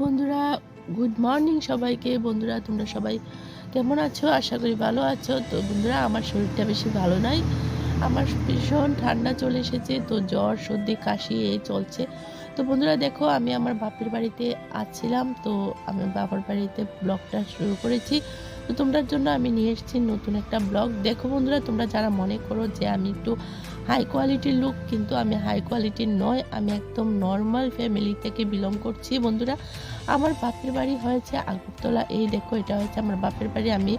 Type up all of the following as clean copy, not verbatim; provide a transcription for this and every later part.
বন্ধুরা, good morning সবাইকে। বন্ধুরা তোমরা সবাই কেমন আছো? আশা করি ভালো আছো। তো বন্ধুরা আমার শরীরটা বেশি ভালো নাই, আমার ভীষণ ঠান্ডা চলে এসেছে, তো জ্বর সর্দি কাশি এই চলছে। তো বন্ধুরা দেখো, আমি আমার বাপের বাড়িতে আছিলাম, তো আমি বাবার বাড়িতে ব্লগটা শুরু করেছি। তো তোমরার জন্য আমি নিয়ে এসেছি নতুন একটা ব্লগ। দেখো বন্ধুরা, তোমরা যারা মনে করো যে আমি একটু হাই কোয়ালিটির লুক, কিন্তু আমি হাই কোয়ালিটির নয়, আমি একদম নর্মাল ফ্যামিলি থেকে বিলং করছি। বন্ধুরা আমার বাপের বাড়ি হয়েছে আগরতলা। এই দেখো, এটা হচ্ছে আমার বাপের বাড়ি। আমি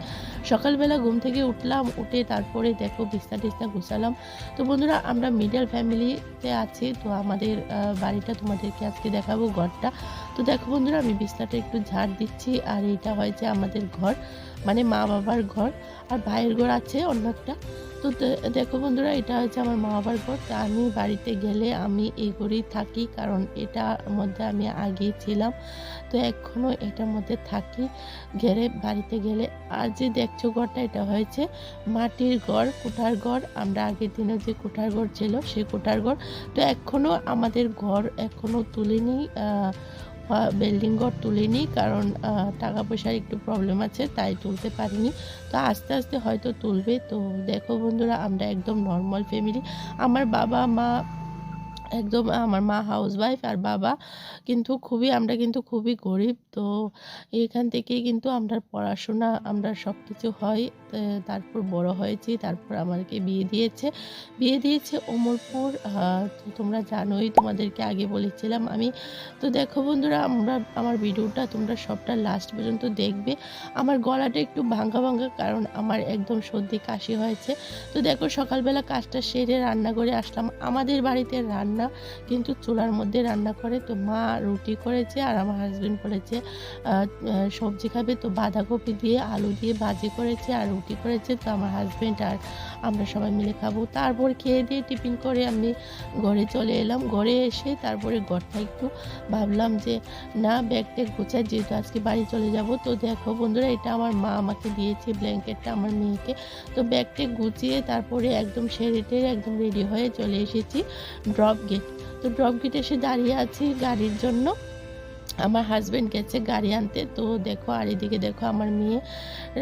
সকালবেলা ঘুম থেকে উঠলাম, উঠে তারপরে দেখো বিছনা টিছনা গুছালাম। তো বন্ধুরা আমরা মিডল ফ্যামিলিতে আছি, তো আমাদের বাড়িটা তোমাদেরকে আজকে দেখাবো, ঘরটা। তো দেখো বন্ধুরা, আমি বিছনাটা একটু ঝাড় দিচ্ছি, আর এটা হয়েছে আমাদের ঘর, মানে মা বাবার ঘর। আর ভাইয়ের ঘর আছে অন্য একটা। তো দেখো বন্ধুরা, এটা হচ্ছে আমার মা বাবার ঘর। তা আমি বাড়িতে গেলে আমি এই ঘরেই থাকি, কারণ এটার মধ্যে আমি আগেই ছিলাম, তো এখনও এটার মধ্যে থাকি বাড়িতে গেলে। আর যে দেখছো ঘরটা, এটা হয়েছে মাটির ঘর, কোঠার ঘর। আমরা আগের দিনে যে কোঠার ঘর ছিল সেই কোঠার ঘর। তো এখনও আমাদের ঘর এখনও তুলিনি, বিল্ডিং ঘর তুলিনি, কারণ টাকা পয়সার একটু প্রবলেম আছে, তাই তুলতে পারিনি। তো আস্তে আস্তে হয়তো তুলবে। তো দেখো বন্ধুরা, আমরা একদম নর্মাল ফ্যামিলি। আমার বাবা মা একদম, আমার মা হাউসওয়াইফ আর বাবা কিন্তু আমরা কিন্তু খুবই গরিব। তো এখান থেকেই কিন্তু আমরা পড়াশোনা, আমরা সব কিছু হয়। তারপর বড় হয়েছি, তারপর আমাদেরকে বিয়ে দিয়েছে ওমরপুর। তো তোমরা জানোই, তোমাদেরকে আগে বলেছিলাম আমি। তো দেখো বন্ধুরা, আমার ভিডিওটা তোমরা সবটা লাস্ট পর্যন্ত দেখবে। আমার গলাটা একটু ভাঙা ভাঙা, কারণ আমার একদম সর্দি কাশি হয়েছে। তো দেখো, সকালবেলা কাজটা সেরে রান্না করে আসলাম। আমাদের বাড়িতে রান্না কিন্তু চুলার মধ্যে রান্না করে। তো মা রুটি করেছে, আর আমার হাজবেন্ড বলেছে সবজি খাবে, তো বাঁধাকপি দিয়ে আলু দিয়ে ভাজি করেছে আর রুটি করেছে। তো আমার হাজবেন্ড আর আমরা সবাই মিলে খাবো। তারপর খেয়ে দিয়ে টিফিন করে আমি ঘরে চলে এলাম। ঘরে এসে তারপরে ঘরটা একটু ভাবলাম যে না, ব্যাগ ট্যাগ গোছাই, যেহেতু আজকে বাড়ি চলে যাব। তো দেখো বন্ধুরা, এটা আমার মা আমাকে দিয়েছে ব্ল্যাঙ্কেটটা, আমার মেয়েকে। তো ব্যাগটা গুছিয়ে তারপরে একদম সেরে টেরে একদম রেডি হয়ে চলে এসেছি ড্রপ গেট। তো ড্রপ গেটে এসে দাঁড়িয়ে আছি গাড়ির জন্য। আমার হাজবেন্ড গেছে গাড়ি আনতে। তো দেখো, আর এদিকে দেখো আমার মেয়ে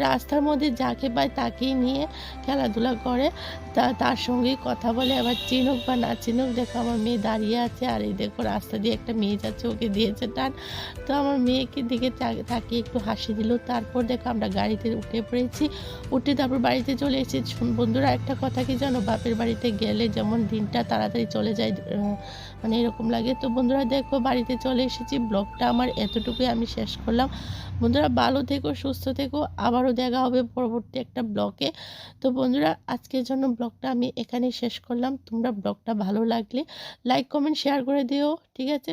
রাস্তার মধ্যে যাকে পায় তাকেই নিয়ে খেলাধুলা করে, তার সঙ্গেই কথা বলে। আবার চিনুক বা না চিনুক, দেখো আমার মেয়ে দাঁড়িয়ে আছে। আর এই দেখো, রাস্তা দিয়ে একটা মেয়ে যাচ্ছে, ওকে দিয়েছে টান। তো আমার মেয়েকে দিকে তাকিয়ে একটু হাসি দিল। তারপর দেখো আমরা গাড়িতে উঠে পড়েছি, উঠে তারপর বাড়িতে চলে এসেছি। বন্ধুরা একটা কথা কি জানো, বাপের বাড়িতে গেলে যেমন দিনটা তাড়াতাড়ি চলে যায়, মানে এরকম লাগে। তো বন্ধুরা দেখো, বাড়িতে চলে এসেছি। ব্লগটা আমার এতটুকুই আমি শেষ করলাম। বন্ধুরা ভালো থেকো, সুস্থ থেকো, আবারও দেখা হবে পরবর্তী একটা ব্লগে। তো বন্ধুরা আজকের জন্য ব্লগটা আমি এখানেই শেষ করলাম। তোমরা ব্লগটা ভালো লাগলে লাইক কমেন্ট শেয়ার করে দিও, ঠিক আছে?